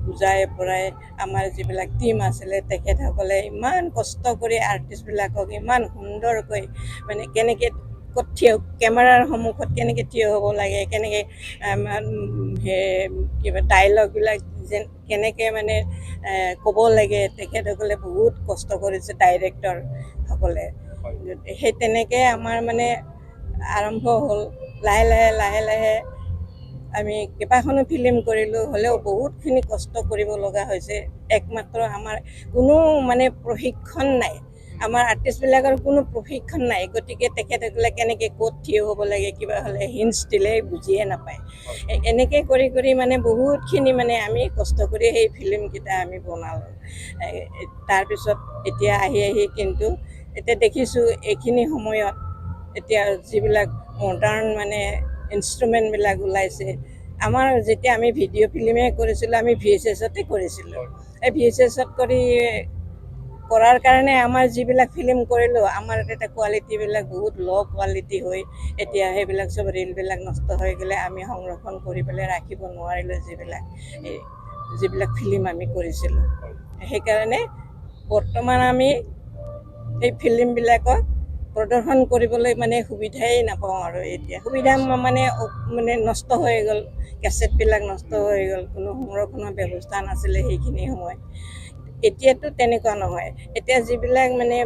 বুজাই পৰাই আমাৰ যিবিলাক টীম আছিলে তেখেতসকলে ইমান কষ্ট কৰি আৰ্টিষ্টবিলাকক ইমান সুন্দৰকৈ মানে কেনেকৈ ক'ত থিয় কেমেৰাৰ সন্মুখত কেনেকৈ থিয় হ'ব লাগে কেনেকৈ কিবা ডাইলগবিলাক যেন কেনেকৈ মানে ক'ব লাগে তেখেতসকলে বহুত কষ্ট কৰিছে ডাইৰেক্টৰসকলে সেই তেনেকৈ আমাৰ মানে আৰম্ভ হ'ল লাহে লাহে আমি কেইবাখনো ফিল্ম কৰিলোঁ হ'লেও বহুতখিনি কষ্ট কৰিব লগা হৈছে একমাত্ৰ আমাৰ কোনো মানে প্ৰশিক্ষণ নাই আমাৰ আৰ্টিষ্টবিলাকৰ কোনো প্ৰশিক্ষণ নাই গতিকে তেখেতসকলে কেনেকৈ ক'ত থিয় হ'ব লাগে কিবা হ'লে হিণ্টছ দিলে বুজিয়ে নাপায় এনেকৈ কৰি কৰি মানে বহুতখিনি মানে আমি কষ্ট কৰি সেই ফিল্মকেইটা আমি বনালোঁ তাৰপিছত এতিয়া আহি কিন্তু এতিয়া দেখিছোঁ এইখিনি সময়ত এতিয়া যিবিলাক মডাৰ্ণ মানে ইনষ্ট্ৰুমেণ্টবিলাক ওলাইছে আমাৰ যেতিয়া আমি ভিডিঅ' ফিল্মে কৰিছিলোঁ আমি VHSতে কৰিছিলোঁ এই VHSত কৰাৰ কাৰণে আমাৰ যিবিলাক ফিল্ম কৰিলোঁ আমাৰ এটা কোৱালিটিবিলাক বহুত ল' কোৱালিটি হৈ এতিয়া সেইবিলাক চব ৰিলবিলাক নষ্ট হৈ গ'লে আমি সংৰক্ষণ কৰি পেলাই ৰাখিব নোৱাৰিলোঁ যিবিলাক ফিল্ম আমি কৰিছিলোঁ সেইকাৰণে বৰ্তমান আমি সেই ফিল্মবিলাকক প্ৰদৰ্শন কৰিবলৈ মানে সুবিধাই নাপাওঁ আৰু এতিয়া সুবিধা মানে নষ্ট হৈ গ'ল কেছেটবিলাক নষ্ট হৈ গ'ল কোনো সংৰক্ষণৰ ব্যৱস্থা নাছিলে সেইখিনি সময় এতিয়াতো তেনেকুৱা নহয় এতিয়া যিবিলাক মানে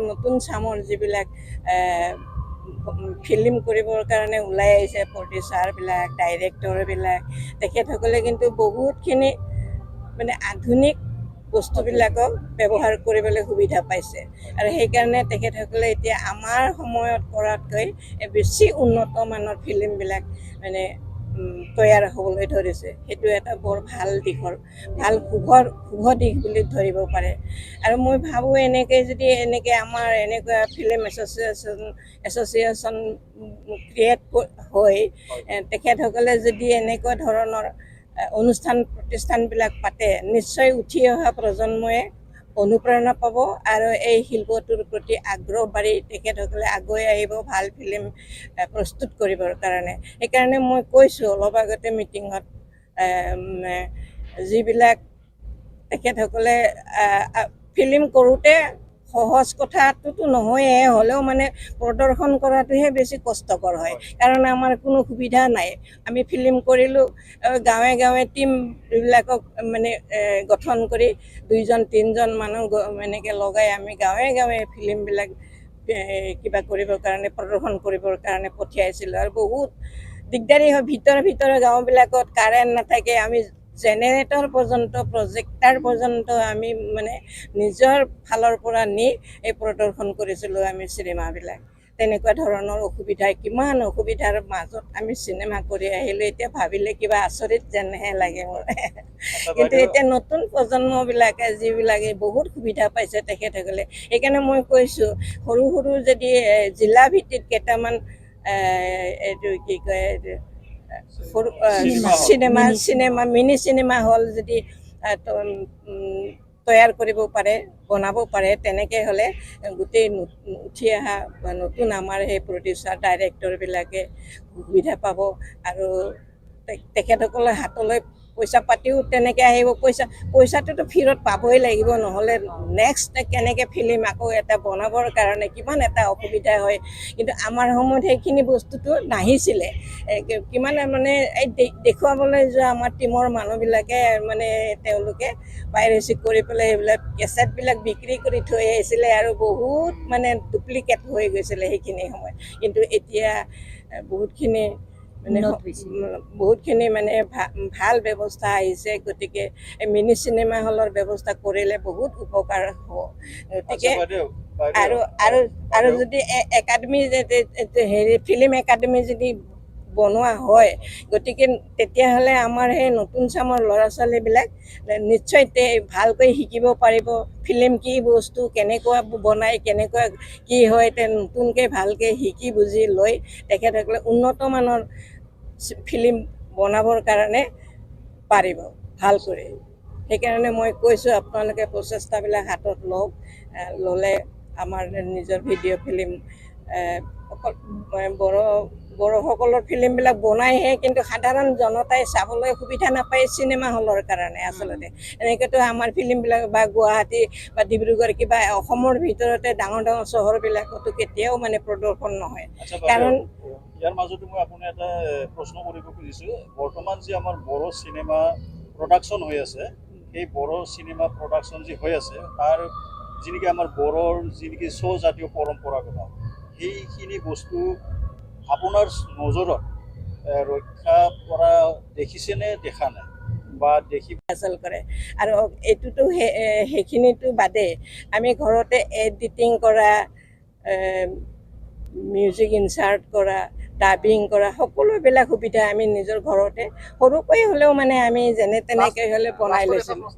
নতুন চামৰ যিবিলাক ফিল্ম কৰিবৰ কাৰণে ওলাই আহিছে প্ৰডিউচাৰবিলাক ডাইৰেক্টৰবিলাক তেখেতসকলে কিন্তু বহুতখিনি মানে আধুনিক বস্তুবিলাকক ব্যৱহাৰ কৰিবলৈ সুবিধা পাইছে আৰু সেইকাৰণে তেখেতসকলে এতিয়া আমাৰ সময়ত কৰাতকৈ বেছি উন্নত মানৰ ফিল্মবিলাক মানে তৈয়াৰ হ'বলৈ ধৰিছে সেইটো এটা বৰ ভাল দিশৰ ভাল শুভ দিশ বুলি ধৰিব পাৰে আৰু মই ভাবোঁ এনেকৈ আমাৰ এনেকুৱা ফিল্ম এছ'চিয়েশ্যন ক্ৰিয়েট হৈ তেখেতসকলে যদি এনেকুৱা ধৰণৰ অনুষ্ঠান প্ৰতিষ্ঠানবিলাক পাতে নিশ্চয় উঠি অহা প্ৰজন্মই অনুপ্ৰেৰণা পাব আৰু এই শিল্পটোৰ প্ৰতি আগ্ৰহ বাঢ়ি তেখেতসকলে আগুৱাই আহিব ভাল ফিল্ম প্ৰস্তুত কৰিবৰ কাৰণে সেইকাৰণে মই কৈছোঁ অলপ আগতে মিটিঙত যিবিলাক তেখেতসকলে ফিল্ম কৰোঁতে সহজ কথাটোতো নহয়েই হ'লেও মানে প্ৰদৰ্শন কৰাটোহে বেছি কষ্টকৰ হয় কাৰণ আমাৰ কোনো সুবিধা নাই আমি ফিল্ম কৰিলোঁ গাঁৱে গাঁৱে টীমবিলাকক মানে গঠন কৰি 2জন 3জন মানুহ এনেকৈ লগাই আমি গাঁৱে গাঁৱে ফিল্মবিলাক কিবা কৰিবৰ কাৰণে প্ৰদৰ্শন কৰিবৰ কাৰণে পঠিয়াইছিলোঁ আৰু বহুত দিগদাৰী হয় ভিতৰৰ গাঁওবিলাকত কাৰেণ্ট নাথাকে আমি জেনেৰেটৰ পৰ্যন্ত প্ৰজেক্টাৰ পৰ্যন্ত আমি মানে নিজৰ ফালৰ পৰা নি এই প্ৰদৰ্শন কৰিছিলোঁ আমি চিনেমাবিলাক তেনেকুৱা ধৰণৰ কিমান অসুবিধাৰ মাজত আমি চিনেমা কৰি আহিলোঁ এতিয়া ভাবিলে কিবা আচৰিত যেনহে লাগে মোৰ কিন্তু এতিয়া নতুন প্ৰজন্মবিলাকে যিবিলাকে বহুত সুবিধা পাইছে তেখেতসকলে সেইকাৰণে মই কৈছোঁ সৰু যদি জিলা ভিত্তিত কেইটামান এইটো কি কয় মিনি চিনেমা হল যদি তৈয়াৰ কৰিব পাৰে বনাব পাৰে তেনেকৈ হ'লে গোটেই উঠি অহা নতুন আমাৰ সেই প্ৰডিউচাৰ ডাইৰেক্টৰবিলাকে সুবিধা পাব আৰু তেখেতসকলৰ হাতলৈ পইচা পাতিও তেনেকৈ আহিব পইচাটোতো ফিৰত পাবই লাগিব নহ'লে নেক্সট কেনেকৈ ফিল্ম আকৌ এটা বনাবৰ কাৰণে কিমান এটা অসুবিধা হয় কিন্তু আমাৰ সময়ত সেইখিনি বস্তুটো নাহিছিলে কিমান মানে এই দেখুৱাবলৈ যোৱা আমাৰ টীমৰ মানুহবিলাকে মানে তেওঁলোকে পাইৰেচি কৰি পেলাই সেইবিলাক কেছেটবিলাক বিক্ৰী কৰি থৈ আহিছিলে আৰু বহুত মানে ডুপ্লিকেট হৈ গৈছিলে সেইখিনি সময়ত কিন্তু এতিয়া বহুতখিনি মানে ভাল ব্যৱস্থা আহিছে গতিকে মিনি চিনেমা হলৰ ব্যৱস্থা কৰিলে বহুত উপকাৰ হ'ব গতিকে আৰু যদি একাডেমি ফিল্ম একাডেমি যদি বনোৱা হয় গতিকে তেতিয়াহ'লে আমাৰ সেই নতুন চামৰ ল'ৰা ছোৱালীবিলাক নিশ্চয় ভালকৈ শিকিব পাৰিব ফিল্ম কি বস্তু কেনেকুৱা বনায় কেনেকুৱা কি হয় নতুনকৈ ভালকৈ শিকি বুজি লৈ তেখেতসকলে উন্নত মানৰ ফিল্ম বনাবৰ কাৰণে পাৰিব ভাল কৰি সেইকাৰণে মই কৈছোঁ আপোনালোকে প্ৰচেষ্টাবিলাক হাতত ল'লে আমাৰ নিজৰ ভিডিঅ' ফিল্ম অকল বড়ো বড়োসকলৰ ফিল্মবিলাক বনাইহে, কিন্তু সাধাৰণ জনতাই চাবলৈ সুবিধা নাপায় চিনেমা হলৰ কাৰণে। আচলতে এনেকৈতো আমাৰ ফিল্মবিলাক বা গুৱাহাটী বা ডিব্ৰুগড় কিবা অসমৰ ভিতৰতে ডাঙৰ ডাঙৰ চহৰবিলাকতো কেতিয়াও মানে প্ৰদৰ্শন নহয়। কাৰণ ইয়াৰ মাজতে মই আপোনাক এটা প্ৰশ্ন কৰিব খুজিছোঁ, বৰ্তমান যে আমাৰ বড়ো চিনেমা প্ৰডাকশ্যন হৈ আছে, সেই বড়ো চিনেমা প্ৰডাকশ্যন যি হৈ আছে তাৰ যি নেকি আমাৰ বড়োৰ যি নেকি শ্ব' জাতীয় পৰম্পৰাগত সেইখিনি বস্তু আপোনাৰ নজৰত ৰক্ষা কৰা দেখিছেনে দেখা নাই বা দেখি আচল কৰে। আৰু এইটোতো সেইখিনিতো বাদে আমি ঘৰতে এডিটিং কৰা, মিউজিক ইনচাৰ্ট কৰা, ডাবিং কৰা, সকলোবিলাক সুবিধা আমি নিজৰ ঘৰতে সৰুকৈ হ'লেও মানে আমি যেনে তেনেকৈ হ'লে বনাই লৈছিলোঁ।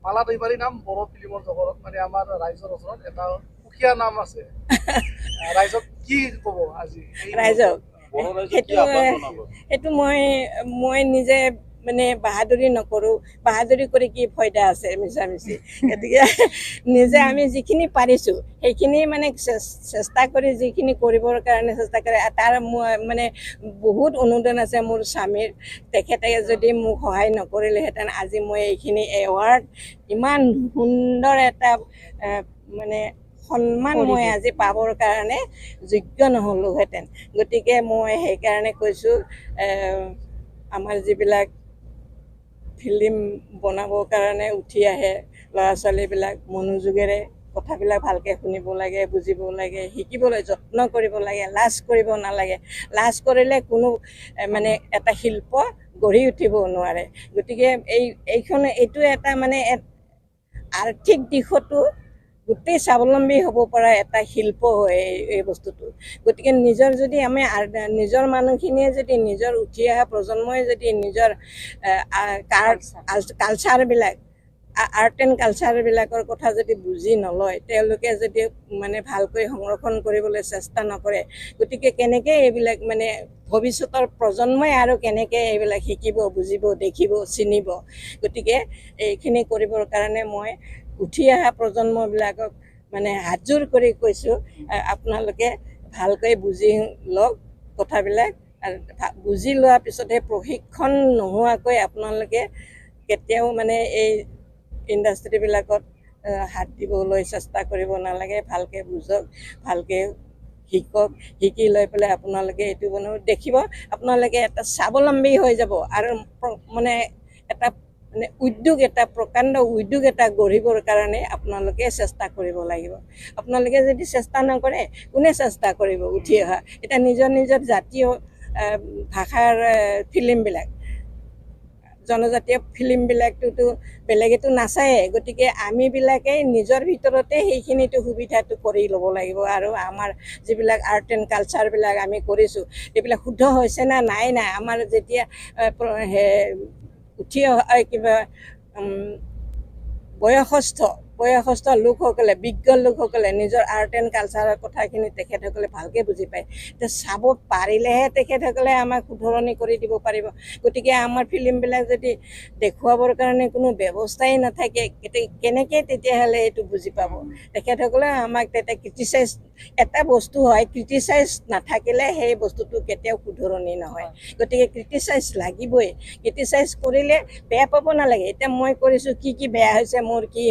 মালা দৈমাৰী নাম বড়ো ফিল্মৰ জগতত মানে আমাৰ ৰাইজৰ ওচৰত এটা সুকীয়া নাম আছে। ৰাইজক কি ক'ব আজি ৰাইজক? সেইটো মই নিজে মানে বাহাদুৰি নকৰোঁ। বাহাদুৰি কৰি কি ফাইদা আছে মিছামিছি। গতিকে নিজে আমি যিখিনি পাৰিছোঁ সেইখিনি মানে চেষ্টা কৰি যিখিনি কৰিবৰ কাৰণে চেষ্টা কৰে। তাৰ মানে বহুত অনুদান আছে মোৰ স্বামীৰ। তেখেতে যদি মোক সহায় নকৰিলেহেঁতেন আজি মই এইখিনি এৱাৰ্ড, ইমান সুন্দৰ এটা মানে সন্মান মই আজি পাবৰ কাৰণে যোগ্য নহ'লোহেঁতেন। গতিকে মই সেইকাৰণে কৈছোঁ, আমাৰ যিবিলাক ফিল্ম বনাবৰ কাৰণে উঠি আহে ল'ৰা ছোৱালীবিলাক মনোযোগেৰে কথাবিলাক ভালকৈ শুনিব লাগে, বুজিব লাগে, শিকিবলৈ যত্ন কৰিব লাগে, লাজ কৰিব নালাগে। লাজ কৰিলে কোনো মানে এটা শিল্প গঢ়ি উঠিব নোৱাৰে। গতিকে এইটো এটা মানে আৰ্থিক দিশতো গোটেই স্বাৱলম্বী হ'ব পৰা এটা শিল্প হয় এই বস্তুটো। গতিকে যদি আমি নিজৰ মানুহখিনিয়ে যদি নিজৰ উঠি অহা প্ৰজন্মই যদি নিজৰ কালচাৰবিলাক, আৰ্ট এণ্ড কালচাৰবিলাকৰ কথা যদি বুজি নলয়, তেওঁলোকে যদি মানে ভালকৈ সংৰক্ষণ কৰিবলৈ চেষ্টা নকৰে, গতিকে কেনেকৈ এইবিলাক মানে ভৱিষ্যতৰ প্ৰজন্মই আৰু কেনেকৈ এইবিলাক শিকিব, বুজিব, দেখিব, চিনিব। গতিকে এইখিনি কৰিবৰ কাৰণে মই উঠি অহা প্ৰজন্মবিলাকক মানে হাতযোৰ কৰি কৈছোঁ, আপোনালোকে ভালকৈ বুজি লওক কথাবিলাক। আৰু বুজি লোৱাৰ পিছতহে প্ৰশিক্ষণ নোহোৱাকৈ আপোনালোকে কেতিয়াও মানে এই ইণ্ডাষ্ট্ৰীবিলাকত হাত দিবলৈ চেষ্টা কৰিব নালাগে। ভালকৈ বুজক, ভালকৈ শিকক, শিকি লৈ পেলাই আপোনালোকে এইটো দেখিব, আপোনালোকে এটা স্বাৱলম্বী হৈ যাব। আৰু মানে এটা মানে উদ্যোগ, এটা প্ৰকাণ্ড উদ্যোগ এটা গঢ়িবৰ কাৰণে আপোনালোকে চেষ্টা কৰিব লাগিব। আপোনালোকে যদি চেষ্টা নকৰে কোনে চেষ্টা কৰিব উঠি অহা? এতিয়া নিজৰ নিজৰ জাতীয় ভাষাৰ ফিল্মবিলাক, জনজাতীয় ফিল্মবিলাকটোতো বেলেগেতো নাচায়ে। গতিকে আমিবিলাকেই নিজৰ ভিতৰতে সেইখিনিতো সুবিধাটো কৰি ল'ব লাগিব। আৰু আমাৰ যিবিলাক আৰ্ট এণ্ড কালচাৰবিলাক আমি কৰিছোঁ এইবিলাক শুদ্ধ হৈছে না নাই আমাৰ যেতিয়া উঠি অহা কিবা বয়সস্থ লোকসকলে, বিজ্ঞ লোকসকলে নিজৰ আৰ্ট এণ্ড কালচাৰৰ কথাখিনি তেখেতসকলে ভালকৈ বুজি পায়। এতিয়া চাব পাৰিলেহে তেখেতসকলে আমাক শুধৰণি কৰি দিব পাৰিব। গতিকে আমাৰ ফিল্মবিলাক যদি দেখুৱাবৰ কাৰণে কোনো ব্যৱস্থাই নাথাকে, কেনেকৈ তেতিয়াহ'লে এইটো বুজি পাব? তেখেতসকলে আমাক তেতিয়া ক্ৰিটিচাইজ, এটা বস্তু হয় ক্ৰিটিচাইজ নাথাকিলে সেই বস্তুটো কেতিয়াও শুধৰণি নহয়। গতিকে ক্ৰিটিচাইজ লাগিবই। ক্ৰিটিচাইজ কৰিলে বেয়া পাব নালাগে। এতিয়া মই কৰিছোঁ, কি বেয়া হৈছে মোৰ, কি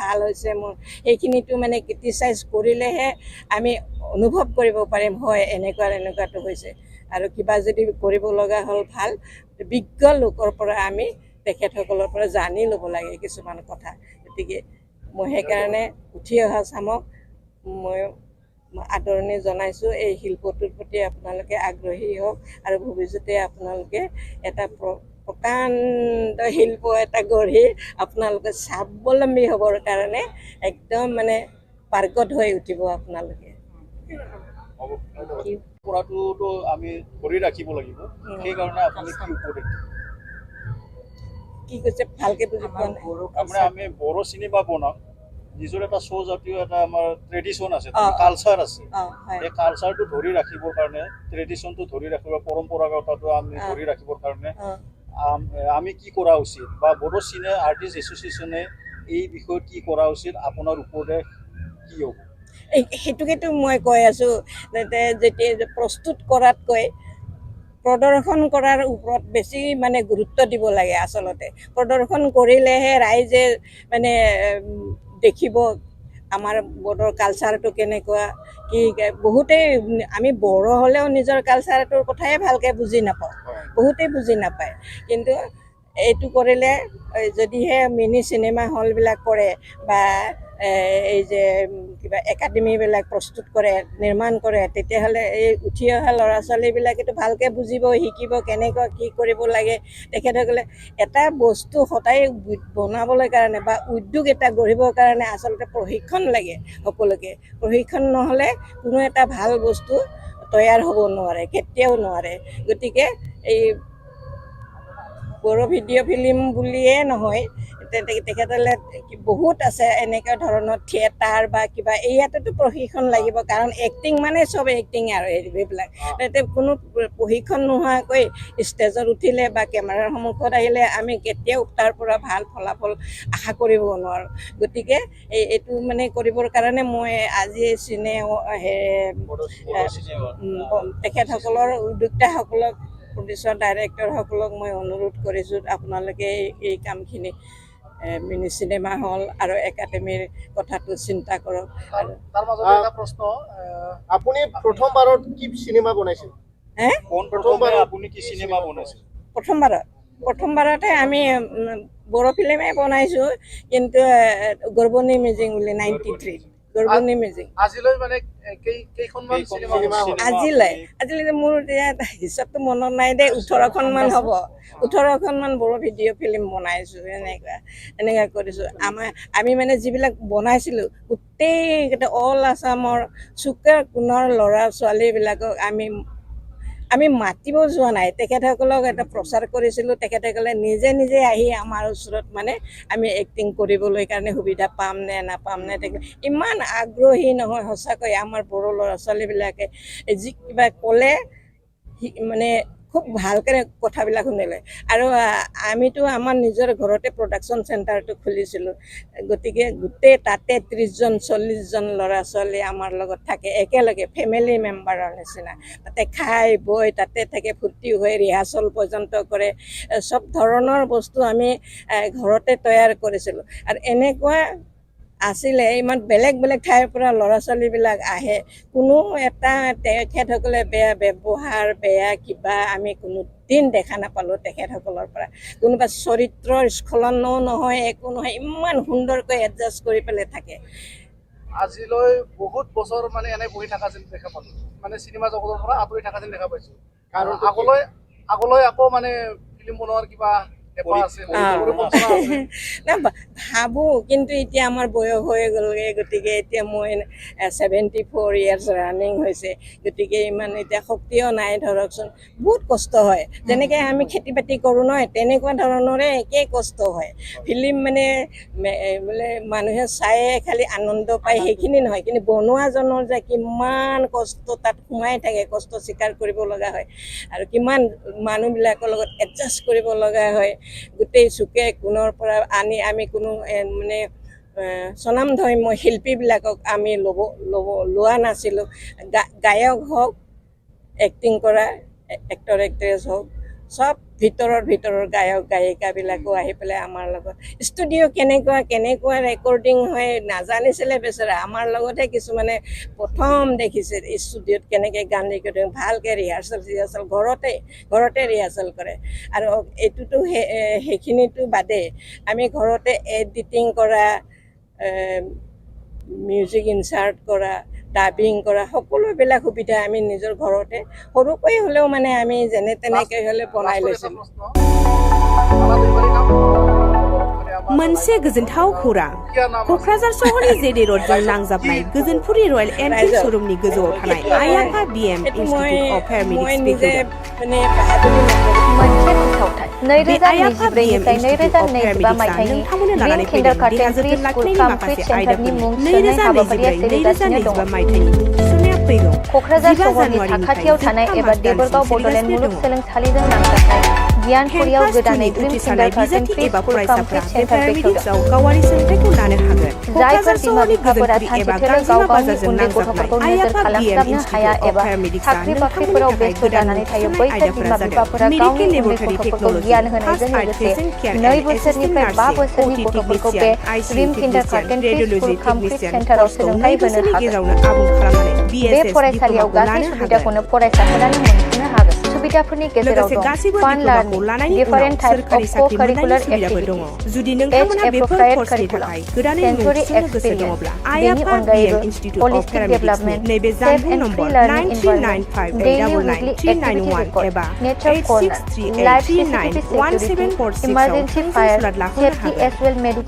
ভাল হৈছে মোৰ, সেইখিনিতো মানে ক্ৰিটিচাইজ কৰিলেহে আমি অনুভৱ কৰিব পাৰিম, হয় এনেকুৱাটো হৈছে। আৰু কিবা যদি কৰিব লগা হ'ল ভাল বিজ্ঞ লোকৰ পৰা আমি তেখেতসকলৰ পৰা জানি ল'ব লাগে কিছুমান কথা। গতিকে মই সেইকাৰণে উঠি অহা চামক মই আদৰণি জনাইছোঁ। এই শিল্পটোৰ প্ৰতি আপোনালোকে আগ্ৰহী হওক আৰু ভৱিষ্যতে আপোনালোকে এটা প্ৰকাণ্ড শিল্প এটা গঢ়ি আপোনালোকে স্বাৱলম্বী হ'বৰ কাৰণে একদম মানে পাৰ্গত হৈ উঠিব আপোনালোকে। পৰাটোতো আমি ধৰি ৰাখিব লাগিব, সেইকাৰণে আপুনি কি উপদেশ? কি কৈছে ভালকৈ বুজি পোৱা নাই। তাৰমানে আমি বড়ো চিনেমা বনাওঁ, নিজৰ এটা শ্ব' জাতীয় এটা আমাৰ ট্ৰেডিশ্যন আছে, কালচাৰ আছে। এই কালচাৰটো ধৰি ৰাখিবৰ কাৰণে, ট্ৰেডিশ্যনটো ধৰি ৰাখিব, পৰম্পৰাগতটো আমি ধৰি ৰাখিবৰ কাৰণে আমি কি কৰা উচিত, বা বড়ো চিনে আৰ্টিষ্ট এছ'চিয়েশ্যনে এই বিষয়ত কি কৰা উচিত? আপোনাৰ উপদেশ কি হ'ব? সেইটোকেতো মই কৈ আছোঁ যেতিয়া প্ৰস্তুত কৰাতকৈ প্ৰদৰ্শন কৰাৰ ওপৰত বেছি মানে গুৰুত্ব দিব লাগে আচলতে প্ৰদৰ্শন কৰিলেহে ৰাইজে মানে দেখিব আমাৰ বড়োৰ কালচাৰটো কেনেকুৱা কি বহুতেই আমি বড়ো হ'লেও নিজৰ কালচাৰটোৰ কথাই ভালকৈ বুজি নাপাওঁ বহুতেই বুজি নাপায় কিন্তু এইটো কৰিলে যদিহে মিনি চিনেমা হলবিলাক কৰে বা এই যে কিবা একাডেমিবিলাক প্ৰস্তুত কৰে নিৰ্মাণ কৰে তেতিয়াহ'লে এই উঠি অহা ল'ৰা ছোৱালীবিলাকেতো ভালকৈ বুজিব শিকিব কেনেকুৱা কি কৰিব লাগে তেখেতসকলে এটা বস্তু সদায় বনাবলৈ কাৰণে বা উদ্যোগ এটা গঢ়িবৰ কাৰণে আচলতে প্ৰশিক্ষণ লাগে সকলোকে প্ৰশিক্ষণ নহ'লে কোনো এটা ভাল বস্তু তৈয়াৰ হ'ব নোৱাৰে কেতিয়াও নোৱাৰে গতিকে এই বড়ো ভিডিঅ' ফিল্ম বুলিয়ে নহয় তেখেতসকলে বহুত আছে এনেকুৱা ধৰণৰ থিয়েটাৰ বা কিবা ইয়াতেতো প্ৰশিক্ষণ লাগিব কাৰণ এক্টিং মানে চব এক্টিং আৰু এইবিলাক তাতে কোনো প্ৰশিক্ষণ নোহোৱাকৈ ষ্টেজত উঠিলে বা কেমেৰাৰ সন্মুখত আহিলে আমি কেতিয়াও তাৰ পৰা ভাল ফলাফল আশা কৰিব নোৱাৰোঁ গতিকে এইটো মানে কৰিবৰ কাৰণে মই আজি তেখেতসকলৰ উদ্যোক্তাসকলক প্ৰডিউচাৰ ডাইৰেক্টৰসকলক মই অনুৰোধ কৰিছোঁ আপোনালোকে এই কামখিনি মিনি চিনেমা হল আৰু একাডেমিৰ কথাটো চিন্তা কৰক আৰু তাৰ মাজতে এটা প্ৰশ্ন আপুনি প্ৰথমবাৰত কি চিনেমা বনাইছিল প্ৰথমবাৰ আপুনি কি চিনেমা বনাইছিল প্ৰথমবাৰতে আমি বড়ো ফিল্মে বনাইছোঁ কিন্তু গৰ্বনী মিজিং বুলি 93 গৰ্বনী মিজিং আজিলৈ মানে কেইখনমান চিনেমা আজিলৈ মোৰ এতিয়া হিচাপটো মনত নাই দেই 18খনমান হ'ব 18খনমান বড়ো ভিডিঅ' ফিল্ম বনাইছোঁ এনেকুৱা কৰিছোঁ আমি মানে যিবিলাক বনাইছিলোঁ গোটেইকেইটা অল আছামৰ চুকে কোণৰ ল'ৰা ছোৱালীবিলাকক আমি মাতিব যোৱা নাই তেখেতসকলক এটা প্ৰচাৰ কৰিছিলোঁ তেখেতসকলে নিজে নিজে আহি আমাৰ ওচৰত মানে আমি এক্টিং কৰিবলৈ কাৰণে সুবিধা পাম নে নাপাম নে ইমান আগ্ৰহী নহয় সঁচাকৈ আমাৰ বড়ো ল'ৰা ছোৱালীবিলাকে যি কিবা ক'লে মানে খুব ভালকৈ কথাবিলাক শুনিলে আৰু আমিতো আমাৰ নিজৰ ঘৰতে প্ৰডাকশ্যন চেণ্টাৰটো খুলিছিলোঁ গতিকে গোটেই তাতে 30জন 40জন ল'ৰা ছোৱালী আমাৰ লগত থাকে একেলগে ফেমিলি মেম্বাৰৰ নিচিনা তাতে খাই বৈ তাতে থাকে ফূৰ্তি হৈ ৰিহাৰ্চল পৰ্যন্ত কৰে চব ধৰণৰ বস্তু আমি ঘৰতে তৈয়াৰ কৰিছিলোঁ আৰু এনেকুৱা আছিলে ইমান বেলেগ বেলেগ ঠাইৰ পৰা ল'ৰা ছোৱালীবিলাক আহে কোনো এটা তেখেতসকলে বেয়া ব্যৱহাৰ বেয়া কিবা আমি কোনোদিন দেখা নাপালোঁ তেখেতসকলৰ পৰা কোনোবা চৰিত্ৰৰ স্খলনো নহয় একো নহয় ইমান সুন্দৰকৈ এডজাষ্ট কৰি পেলাই থাকে আজিলৈ বহুত বছৰ মানে এনে বহি থকা যেন দেখা পালোঁ মানে চিনেমা জগতৰ পৰা আঁতৰি থকা যেন দেখা পাইছোঁ আৰু আগলৈ আকৌ মানে ফিল্ম বনোৱাৰ কিবা ভাবোঁ কিন্তু এতিয়া আমাৰ বয়স হৈ গ'লগৈ গতিকে এতিয়া মই 74 ইয়াৰ্ছ ৰানিং হৈছে গতিকে ইমান এতিয়া শক্তিও নাই ধৰকচোন বহুত কষ্ট হয় যেনেকৈ আমি খেতি বাতি কৰোঁ নহয় তেনেকুৱা ধৰণৰে একেই কষ্ট হয় ফিল্ম মানে বোলে মানুহে চায়ে খালি আনন্দ পায় সেইখিনি নহয় কিন্তু বনোৱাজনৰ যে কিমান কষ্ট তাত সোমাই থাকে কষ্ট স্বীকাৰ কৰিব লগা হয় আৰু কিমান মানুহবিলাকৰ লগত এডজাষ্ট কৰিব লগা হয় গোটেই চুকে কোণৰ পৰা আনি আমি কোনো মানে স্বনামধন্য শিল্পীবিলাকক আমি লোৱা নাছিলোঁ গায়ক হওক এক্টিং কৰা এক্টৰ এক্ট্ৰেছ হওক চব ভিতৰৰ গায়ক গায়িকাবিলাকো আহি পেলাই আমাৰ লগত ষ্টুডিঅ' কেনেকুৱা ৰেকৰ্ডিং হয় নাজানিছিলে বেচেৰা আমাৰ লগতহে কিছুমানে প্ৰথম দেখিছে ষ্টুডিঅ'ত কেনেকৈ গান ৰেকৰ্ডিং ভালকৈ ৰিহাৰ্চেল ঘৰতে ৰিহাৰ্চেল কৰে আৰু এইটোতো সেইখিনিতো বাদেই আমি ঘৰতে এডিটিং কৰা মিউজিক ইনচাৰ্ট কৰা ডাবিং কৰা সকলোবিলাক সুবিধা আমি নিজৰ ঘৰতে সৰুকৈ হ'লেও মানে আমি যেনে তেনেকৈ হ'লে বনাই লৈছিলোঁ मोनसे गोजोनथाव खौरां क'क्राझार सहरनि जेडि र'डजों नांजाबनाय गोजोनपुरि रयेल एनफिल्ड श'रुमनि गोजौआव थानाय आइ आफा बिएम इनस्टिट्युट अफ पेरामेडिक्स मोनसे फोसावथाय 2024निफ्राय 2025 मायथाइनि ग्रीन किन्डारगार्टेन प्रि स्कुल काम प्रि सेन्टारनि मुं थिसननाय हाबाफारिया सोलिगासिनो दं। क'क्राझार सहरनि साखाथियाव थानाय एबा देबरगाव बड'लेण्ड मुलुगसोलोंसालिजों नांजाबनाय गियानपुरियाव गोदानै ड्रिम किन्डारगार्टेन प्रि स्कुल काम प्रि सेन्टार बेखेवदों गावारि सोलोंथाइखौ लानो हागोन जायफोर बिमा बिफाफोरा थांखिफोराव गाव गावनि उन्दै गथ'फोरखौ नोजोर खालामस्लाबनो हाया एबा साख्रि बाख्रिफोराव बेस्थ' जानानै थायो बैसोर बिमा बिफाफोरा गावनि उन्दै गथ'फोरखौ गियान होनायजों लोगोसे 2 बोसोरनिफ्राय 5 बोसोरनि गथ'फोरखौ बे ड्रिम किन्डारगार्टेन प्रि स्कुल काम प्रि सेन्टाराव सोलोंथाइ होनो हागोन बे फरायसालियाव गासै सुबिदाखौनो फरायसाफोरानो मोनफुंनो हागोन सुबिदाफोरनि गेजेराव दं फान learning different types of co-curricular activities as appropriate curriculum sensory experience बेनि अनगायैबो holistic development safe and free learning environment daily weekly activity report nature corner life sensitive security emergency fire safety as well medical